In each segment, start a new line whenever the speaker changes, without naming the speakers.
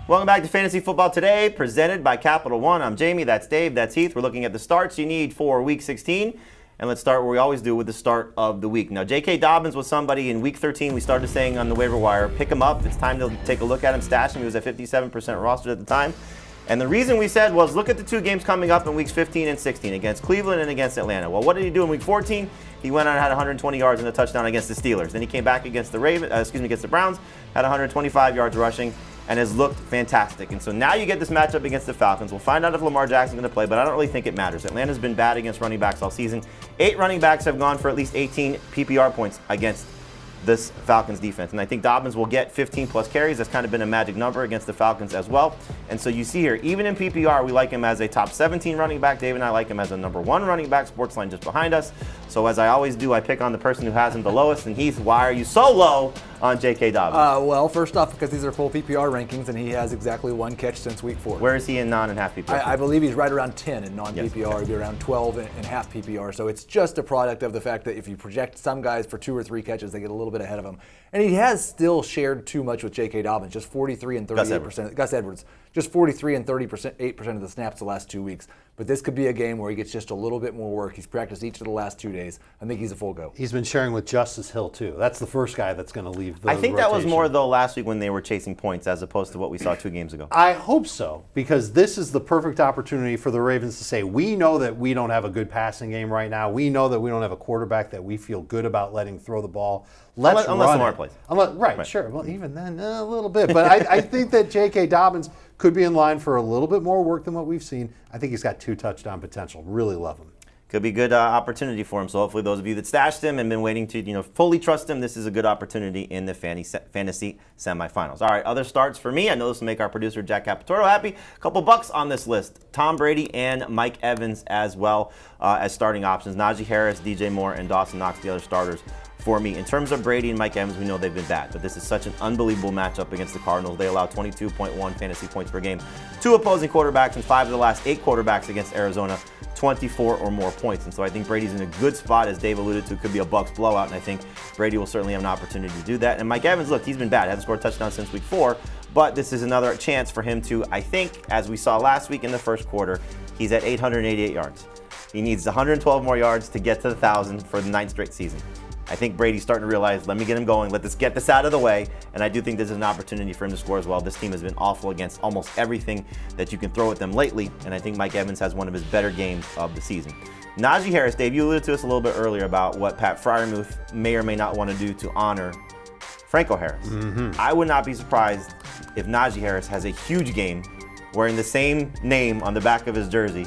Welcome back to Fantasy Football Today, presented by Capital One. I'm Jamie, that's Dave, that's Heath. We're looking at the starts you need for Week 16. And let's start where we always do with the start of the week. Now, J.K. Dobbins was somebody in Week 13 we started saying on the waiver wire, pick him up. It's time to take a look at him, stash him. He was at 57% rostered at the time. And the reason we said was look at the two games coming up in Weeks 15 and 16 against Cleveland and against Atlanta. Well, what did he do in Week 14? He went out and had 120 yards and a touchdown against the Steelers. Then he came back against the against the Browns, had 125 yards rushing, and has looked fantastic. And so now you get this matchup against the Falcons. We'll find out if Lamar Jackson's going to play, but I don't really think it matters. Atlanta's been bad against running backs all season. 8 running backs have gone for at least 18 PPR points against this Falcons defense. And I think Dobbins will get 15 plus carries. That's kind of been a magic number against the Falcons as well. And so you see here, even in PPR, we like him as a top 17 running back. Dave and I like him as a number 1 running back. Sportsline just behind us. So as I always do, I pick on the person who has him the lowest. And Heath, why are you so low on J.K. Dobbins?
Well, first off, because these are full PPR rankings, and he has exactly 1 catch since Week 4.
Where is he in non and half PPR?
I believe he's right around 10 in non-PPR.
Yes.
He'd be around 12 in half PPR. So it's just a product of the fact that if you project some guys for 2 or 3 catches, they get a little bit ahead of him. And he has still shared too much with J.K. Dobbins, just 43 and 38%. Gus Edwards, just 43 and 8% of the snaps the last 2 weeks. But this could be a game where he gets just a little bit more work. He's practiced each of the last 2 days. I think he's a full go.
He's been sharing with Justice Hill, too. That's the first guy that's going to leave the
I think
rotation.
that was more, though, last week when they were chasing points as opposed to what we saw 2 games ago.
I hope so, because this is the perfect opportunity for the Ravens to say, we know that we don't have a good passing game right now. We know that we don't have a quarterback that we feel good about letting throw the ball. Unless
Lamar plays.
Right, sure. Well, even then, a little bit. But I think that J.K. Dobbins could be in line for a little bit more work than what we've seen. I think he's got 2 touchdown potential. Really love him.
Could be good opportunity for him. So hopefully those of you that stashed him and been waiting to fully trust him, this is a good opportunity in the fantasy semifinals. All right, other starts for me. I know this will make our producer Jack Capitoro happy. A couple Bucs on this list. Tom Brady and Mike Evans as well as starting options. Najee Harris, DJ Moore, and Dawson Knox, the other starters for me. In terms of Brady and Mike Evans, we know they've been bad, but this is such an unbelievable matchup against the Cardinals. They allow 22.1 fantasy points per game. 2 opposing quarterbacks and 5 of the last 8 quarterbacks against Arizona, 24 or more points. And so I think Brady's in a good spot, as Dave alluded to. It could be a Bucs blowout, and I think Brady will certainly have an opportunity to do that. And Mike Evans, look, he's been bad. Hasn't scored a touchdown since Week 4, but this is another chance for him to, I think, as we saw last week in the first quarter, he's at 888 yards. He needs 112 more yards to get to the 1,000 for the 9th straight season. I think Brady's starting to realize, let me get him going, get this out of the way, and I do think this is an opportunity for him to score as well. This team has been awful against almost everything that you can throw at them lately, and I think Mike Evans has one of his better games of the season. Najee Harris, Dave, you alluded to us a little bit earlier about what Pat Freiermuth may or may not want to do to honor Franco Harris. I would not be surprised if Najee Harris has a huge game wearing the same name on the back of his jersey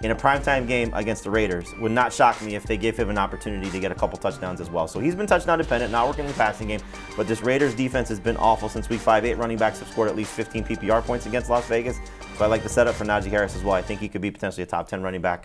in a primetime game against the Raiders. Would not shock me if they give him an opportunity to get a couple touchdowns as well. So he's been touchdown dependent, not working in the passing game, but this Raiders defense has been awful since Week 5. 8 running backs have scored at least 15 PPR points against Las Vegas. So I like the setup for Najee Harris as well. I think he could be potentially a top 10 running back.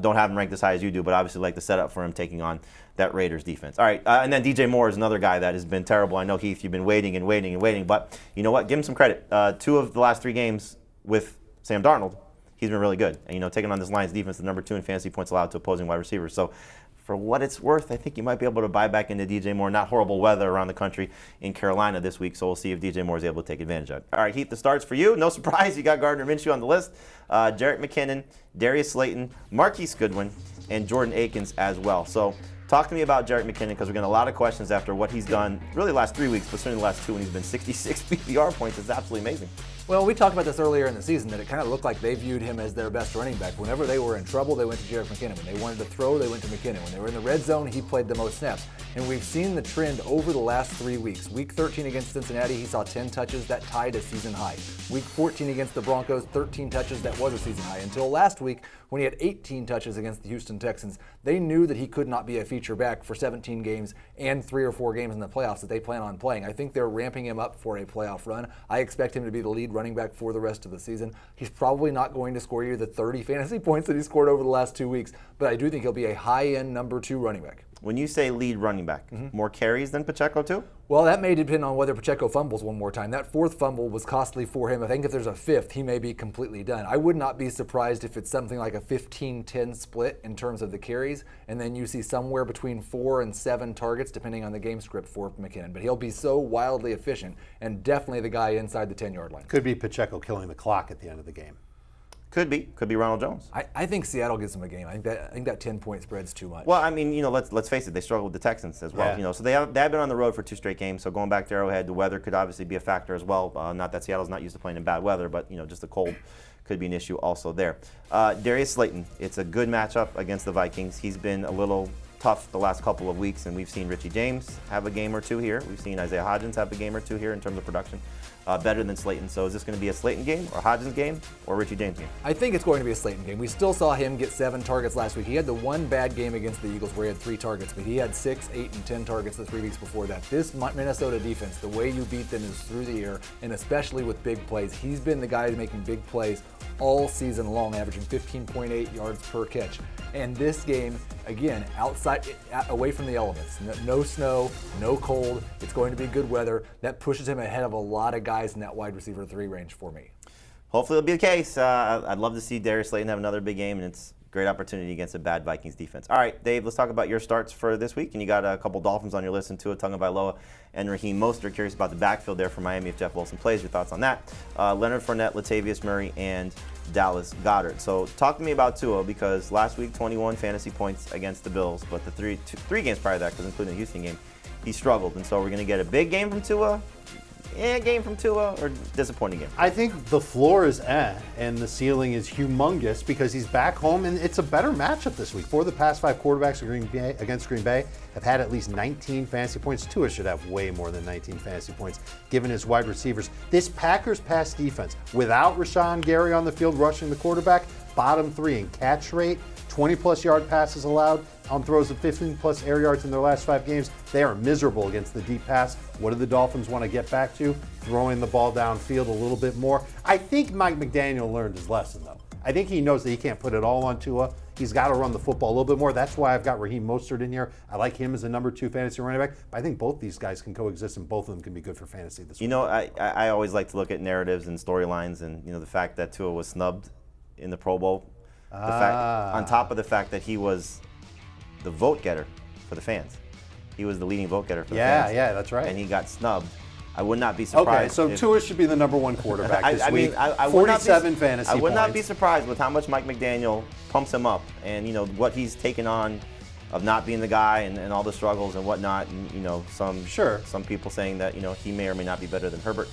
Don't have him ranked as high as you do, but obviously like the setup for him taking on that Raiders defense. All right, and then DJ Moore is another guy that has been terrible. I know, Heath, you've been waiting, but you know what? Give him some credit. 2 of the last 3 games with Sam Darnold, he's been really good. And, taking on this Lions defense, the number 2 in fantasy points allowed to opposing wide receivers. So for what it's worth, I think you might be able to buy back into DJ Moore. Not horrible weather around the country in Carolina this week, so we'll see if DJ Moore is able to take advantage of it. All right, Heath, the starts for you. No surprise, you got Gardner Minshew on the list. Jerick McKinnon, Darius Slayton, Marquise Goodwin, and Jordan Akins as well. So talk to me about Jerick McKinnon, because we're getting a lot of questions after what he's done really the last 3 weeks, but certainly the last 2 when he's been 66 PPR points. It's absolutely amazing.
Well, we talked about this earlier in the season, that it kind of looked like they viewed him as their best running back. Whenever they were in trouble, they went to Jerick McKinnon. When they wanted to throw, they went to McKinnon. When they were in the red zone, he played the most snaps. And we've seen the trend over the last 3 weeks. Week 13 against Cincinnati, he saw 10 touches. That tied a season high. Week 14 against the Broncos, 13 touches. That was a season high. Until last week, when he had 18 touches against the Houston Texans, they knew that he could not be a feature back for 17 games and 3 or 4 games in the playoffs that they plan on playing. I think they're ramping him up for a playoff run. I expect him to be the lead running back for the rest of the season. He's probably not going to score you the 30 fantasy points that he scored over the last 2 weeks, but I do think he'll be a high-end number 2 running back.
When you say lead running back, more carries than Pacheco too?
Well, that may depend on whether Pacheco fumbles one more time. That fourth fumble was costly for him. I think if there's a fifth, he may be completely done. I would not be surprised if it's something like a 15-10 split in terms of the carries, and then you see somewhere between 4 and 7 targets, depending on the game script for McKinnon. But he'll be so wildly efficient, and definitely the guy inside the 10-yard line.
Could be Pacheco killing the clock at the end of the game.
Could be Ronald Jones.
I think Seattle gives them a game. I think that 10-point spread's too much.
Well, I mean, let's face it, they struggled with the Texans as well.
Yeah.
So they have been on the road for 2 straight games. So going back to Arrowhead, the weather could obviously be a factor as well. Not that Seattle's not used to playing in bad weather, but just the cold could be an issue also there. Darius Slayton, it's a good matchup against the Vikings. He's been a little tough the last couple of weeks, and we've seen Richie James have a game or two here. We've seen Isaiah Hodgins have a game or two here in terms of production. Better than Slayton. So is this going to be a Slayton game or Hodgins game or Richie James game?
I think it's going to be a Slayton game. We still saw him get 7 targets last week. He had the one bad game against the Eagles where he had 3 targets, but he had 6, 8, and 10 targets the 3 weeks before that. This Minnesota defense, the way you beat them is through the air, and especially with big plays. He's been the guy making big plays all season long, averaging 15.8 yards per catch. And this game, again, outside, away from the elements. No snow, no cold. It's going to be good weather. That pushes him ahead of a lot of guys in that wide receiver 3 range for me.
Hopefully it'll be the case. I'd love to see Darius Slayton have another big game, and it's a great opportunity against a bad Vikings defense. All right, Dave, let's talk about your starts for this week. And you got a couple Dolphins on your list, and Tua Tagovailoa and Raheem Mostert. Curious about the backfield there for Miami if Jeff Wilson plays. Your thoughts on that? Leonard Fournette, Latavius Murray, and Dallas Goedert. So talk to me about Tua, because last week 21 fantasy points against the Bills, but the three games prior to that, because including the Houston game, he struggled. And so we're going to get a big game from Tua, game from Tua, or disappointing game?
I think the floor is and the ceiling is humongous because he's back home, and it's a better matchup this week. 4 of the past 5 quarterbacks against Green Bay have had at least 19 fantasy points. Tua should have way more than 19 fantasy points, given his wide receivers. This Packers pass defense, without Rashawn Gary on the field rushing the quarterback, bottom 3 in catch rate, 20-plus yard passes allowed on throws of 15-plus air yards in their last 5 games. They are miserable against the deep pass. What do the Dolphins want to get back to? Throwing the ball downfield a little bit more. I think Mike McDaniel learned his lesson, though. I think he knows that he can't put it all on Tua. He's got to run the football a little bit more. That's why I've got Raheem Mostert in here. I like him as a number 2 fantasy running back. But I think both these guys can coexist, and both of them can be good for fantasy this week.
I always like to look at narratives and storylines, and the fact that Tua was snubbed in the Pro Bowl. On top of the fact that he was the vote getter for the fans. He was the leading vote getter for the fans.
Yeah, that's right.
And he got snubbed. I would not be surprised.
Okay, so Tua should be the number 1 quarterback this week.
I
47 fantasy points.
I would not be surprised with how much Mike McDaniel pumps him up, and what he's taken on of not being the guy and all the struggles and whatnot. And some people saying that he may or may not be better than Herbert.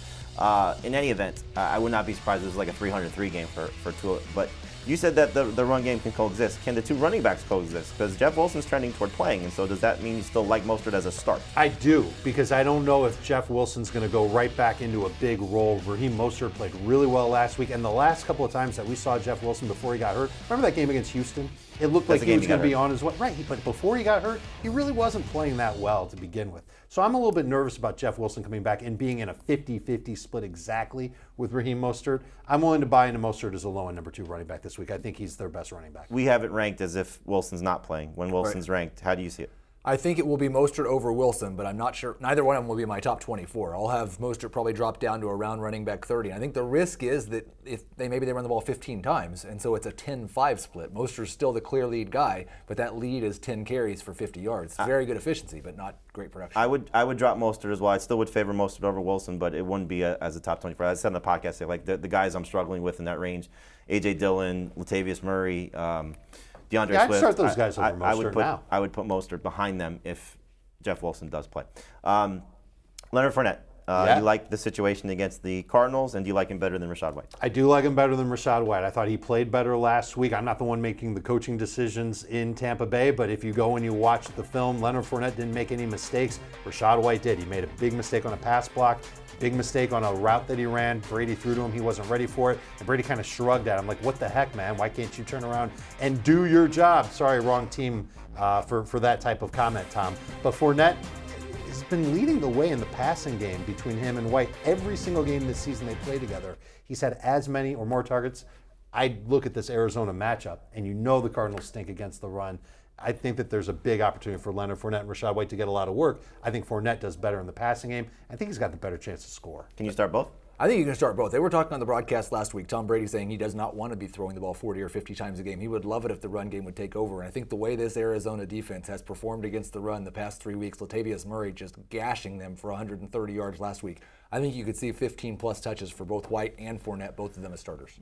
In any event, I would not be surprised if it was like a 303 game for Tua. But you said that the run game can coexist. Can the 2 running backs coexist? Because Jeff Wilson's trending toward playing, and so does that mean you still like Mostert as a start?
I do, because I don't know if Jeff Wilson's going to go right back into a big role. Raheem Mostert played really well last week, and the last couple of times that we saw Jeff Wilson before he got hurt, remember that game against Houston? It looked like he was going to be on his way. Right, but before he got hurt, he really wasn't playing that well to begin with. So I'm a little bit nervous about Jeff Wilson coming back and being in a 50-50 split exactly with Raheem Mostert. I'm willing to buy into Mostert as a low-end number 2 running back this week. I think he's their best running back.
We have it ranked as if Wilson's not playing. When Wilson's ranked, how do you see it?
I think it will be Mostert over Wilson, but I'm not sure. Neither one of them will be in my top 24. I'll have Mostert probably drop down to around running back 30. I think the risk is that if maybe they run the ball 15 times, and so it's a 10-5 split. Mostert's still the clear lead guy, but that lead is 10 carries for 50 yards. Very good efficiency, but not great production.
I would drop Mostert as well. I still would favor Mostert over Wilson, but it wouldn't be as a top 24. As I said on the podcast, like the guys I'm struggling with in that range, A.J. Dillon, Latavius Murray, DeAndre Swift.
I'd start those guys over Mostert now.
I would put Mostert behind them if Jeff Wilson does play. Leonard Fournette. You like the situation against the Cardinals, and do you like him better than Rachaad White?
I do like him better than Rachaad White. I thought he played better last week. I'm not the one making the coaching decisions in Tampa Bay, but if you go and you watch the film, Leonard Fournette didn't make any mistakes. Rachaad White did. He made a big mistake on a pass block, big mistake on a route that he ran. Brady threw to him. He wasn't ready for it. And Brady kind of shrugged at him like, what the heck, man? Why can't you turn around and do your job? Sorry, wrong team for that type of comment, Tom. But Fournette has been leading the way in the passing game between him and White. Every single game this season they play together, he's had as many or more targets. I look at this Arizona matchup, and the Cardinals stink against the run. I think that there's a big opportunity for Leonard Fournette and Rachaad White to get a lot of work. I think Fournette does better in the passing game. I think he's got the better chance to score.
Can you start both?
I think you can start both. They were talking on the broadcast last week, Tom Brady saying he does not want to be throwing the ball 40 or 50 times a game. He would love it if the run game would take over. And I think the way this Arizona defense has performed against the run the past 3 weeks, Latavius Murray just gashing them for 130 yards last week, I think you could see 15-plus touches for both White and Fournette, both of them as starters.